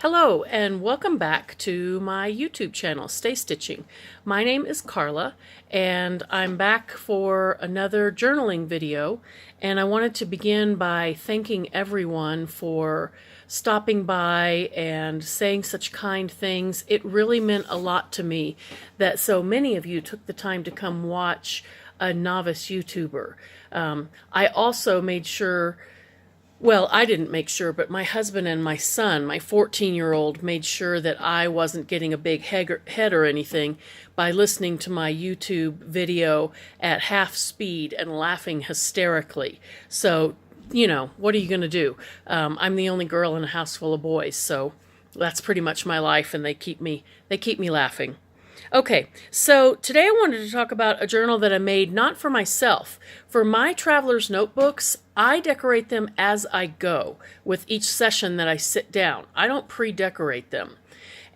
Hello and welcome back to my YouTube channel, Stay Stitching. My name is Carla and I'm back for another journaling video, and I wanted to begin by thanking everyone for stopping by and saying such kind things. It really meant a lot to me that so many of you took the time to come watch a novice YouTuber. I also made sure, well, I didn't make sure, but my husband and my son, my 14-year-old, made sure that I wasn't getting a big head or anything by listening to my YouTube video at half speed and laughing hysterically. So, you know, what are you going to do? I'm the only girl in a house full of boys, so that's pretty much my life, and they keep me laughing. Okay, so today I wanted to talk about a journal that I made not for myself. For my traveler's notebooks, I decorate them as I go with each session that I sit down. I don't pre-decorate them.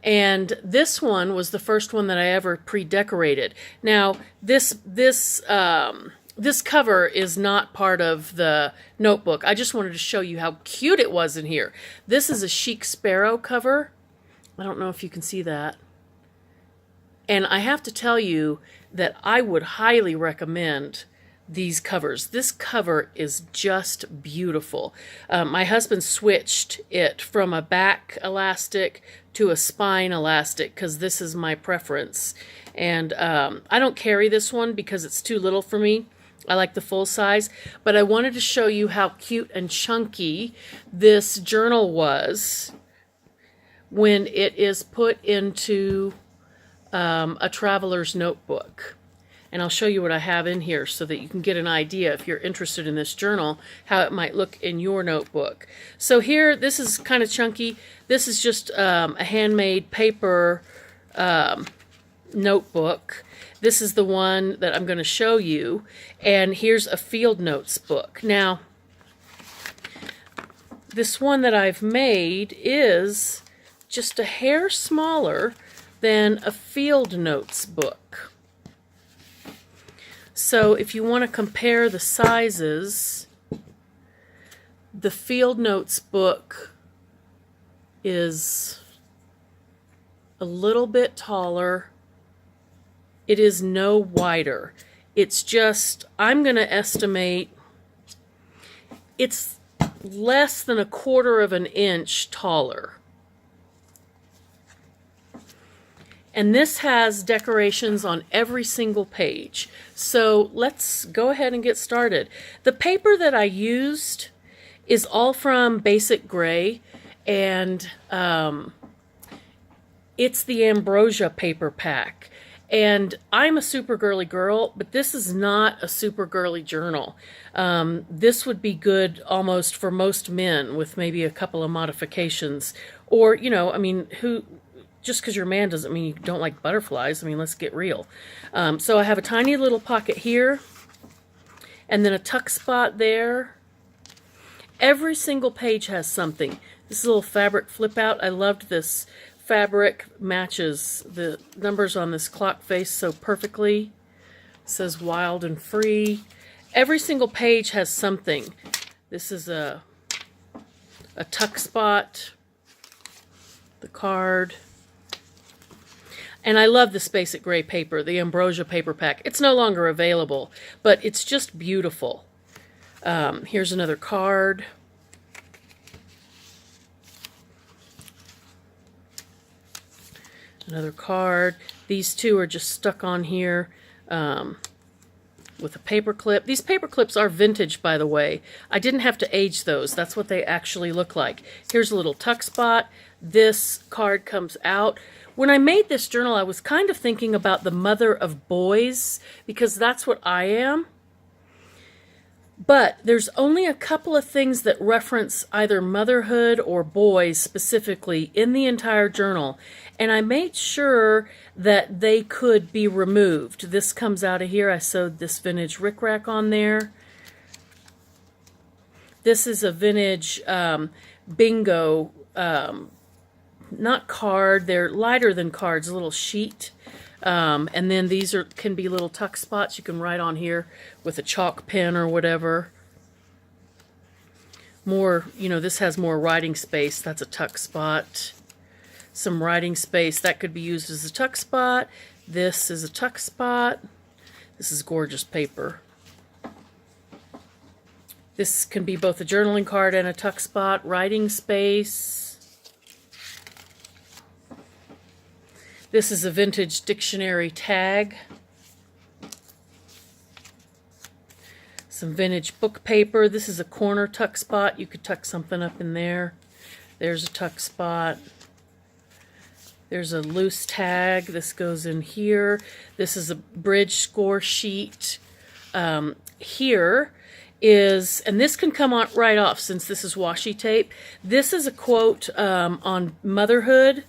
And this one was the first one that I ever pre-decorated. Now, this cover is not part of the notebook. I just wanted to show you how cute it was in here. This is a chic sparrow cover. I don't know if you can see that. And I have to tell you that I would highly recommend these covers. This cover is just beautiful. My husband switched it from a back elastic to a spine elastic because this is my preference. And I don't carry this one because it's too little for me. I like the full size. But I wanted to show you how cute and chunky this journal was when it is put into a traveler's notebook. And I'll show you what I have in here so that you can get an idea, if you're interested in this journal, how it might look in your notebook. So here, this is kind of chunky. This is just a handmade paper notebook. This is the one that I'm going to show you. And here's a field notes book. Now, this one that I've made is just a hair smaller than a field notes book. So if you want to compare the sizes, the field notes book is a little bit taller. It is no wider. It's just, I'm going to estimate it's less than 1/4 of an inch taller. And this has decorations on every single page. So let's go ahead and get started. The paper that I used is all from Basic Gray, and it's the Ambrosia paper pack. And I'm a super girly girl, but this is not a super girly journal. This would be good almost for most men with maybe a couple of modifications. Or, you know, I mean, just because you're a man doesn't mean you don't like butterflies. I mean, let's get real. So I have a tiny little pocket here, and then a tuck spot there. Every single page has something. This is a little fabric flip out. I loved this fabric. Matches the numbers on this clock face so perfectly. It says wild and free. Every single page has something. This is a tuck spot. The card. And I love this Basic Gray paper, the Ambrosia paper pack. It's no longer available, but it's just beautiful. Here's another card. Another card. These two are just stuck on here with a paper clip. These paper clips are vintage, by the way. I didn't have to age those. That's what they actually look like. Here's a little tuck spot. This card comes out. When I made this journal, I was kind of thinking about the mother of boys, because that's what I am. But there's only a couple of things that reference either motherhood or boys specifically in the entire journal. And I made sure that they could be removed. This comes out of here. I sewed this vintage rickrack on there. This is a vintage bingo not card, they're lighter than cards, a little sheet. And then these can be little tuck spots you can write on here with a chalk pen or whatever. More, you know, this has more writing space. That's a tuck spot. some writing space. That could be used as a tuck spot. This is a tuck spot. This is gorgeous paper. This can be both a journaling card and a tuck spot. Writing space. This is a vintage dictionary tag. Some vintage book paper. This is a corner tuck spot. You could tuck something up in there. There's a tuck spot. There's a loose tag. This goes in here. This is a bridge score sheet. Here is, and this can come on right off since this is washi tape. This is a quote on motherhood.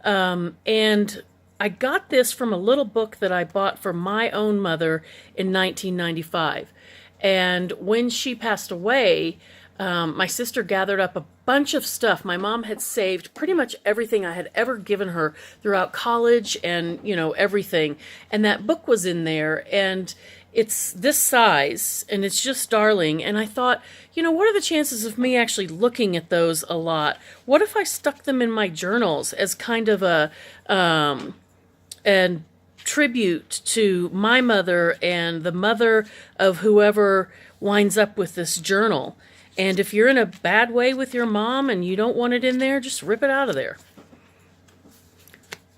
And I got this from a little book that I bought for my own mother in 1995. And when she passed away, my sister gathered up a bunch of stuff. My mom had saved pretty much everything I had ever given her throughout college and, you know, everything. And that book was in there, and it's this size, and it's just darling. And I thought, you know, what are the chances of me actually looking at those a lot? What if I stuck them in my journals as kind of a and tribute to my mother and the mother of whoever winds up with this journal? And if you're in a bad way with your mom and you don't want it in there, just rip it out of there.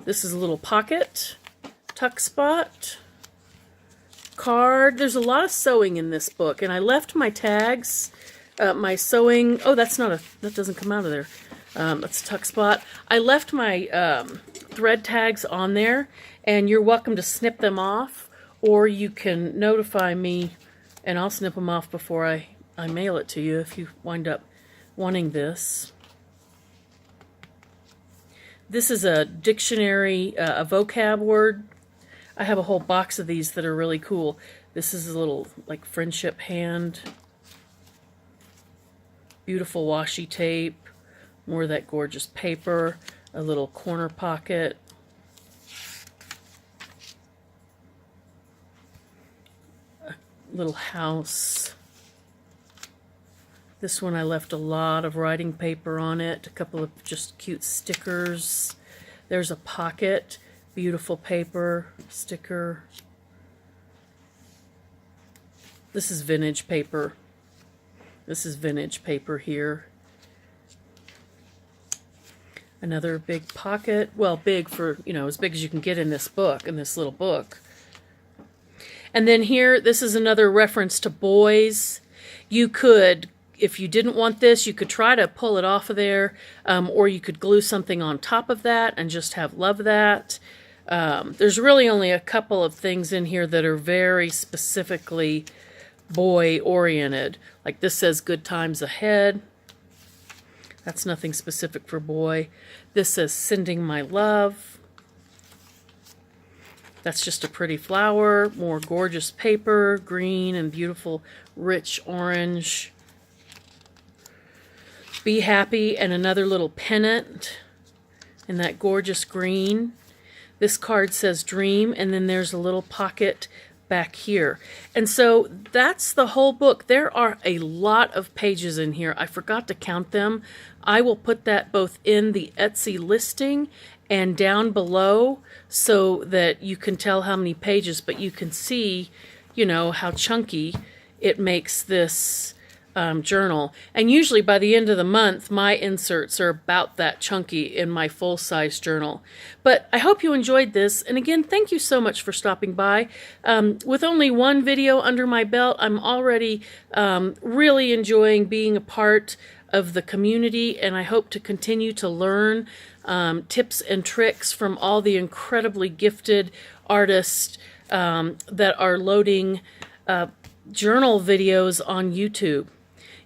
This is a little pocket, tuck spot, card. There's a lot of sewing in this book, and I left my tags, my sewing. Oh, that doesn't come out of there. That's a tuck spot. I left my thread tags on there, and you're welcome to snip them off, or you can notify me, and I'll snip them off before I mail it to you if you wind up wanting this. This is a dictionary, a vocab word. I have a whole box of these that are really cool. This is a little, like, friendship hand. Beautiful washi tape. More of that gorgeous paper. A little corner pocket. A little house. This one I left a lot of writing paper on it, a couple of just cute stickers. There's a pocket, beautiful paper, sticker. This is vintage paper. This is vintage paper here. Another big pocket, well, big for, you know, as big as you can get in this book, in this little book. And then here, this is another reference to boys. You could, if you didn't want this, you could try to pull it off of there, or you could glue something on top of that and just have love that. There's really only a couple of things in here that are very specifically boy-oriented. Like this says good times ahead. That's nothing specific for boy. This says sending my love. That's just a pretty flower. More gorgeous paper, green and beautiful rich orange. Be happy, and another little pennant in that gorgeous green. This card says dream, and then there's a little pocket back here. And so that's the whole book. There are a lot of pages in here. I forgot to count them. I will put that both in the Etsy listing and down below so that you can tell how many pages, but you can see, you know, how chunky it makes this journal. And usually by the end of the month, my inserts are about that chunky in my full-size journal. But I hope you enjoyed this. And again, thank you so much for stopping by. With only one video under my belt, I'm already really enjoying being a part of the community, and I hope to continue to learn tips and tricks from all the incredibly gifted artists that are loading journal videos on YouTube.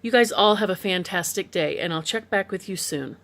You guys all have a fantastic day, and I'll check back with you soon.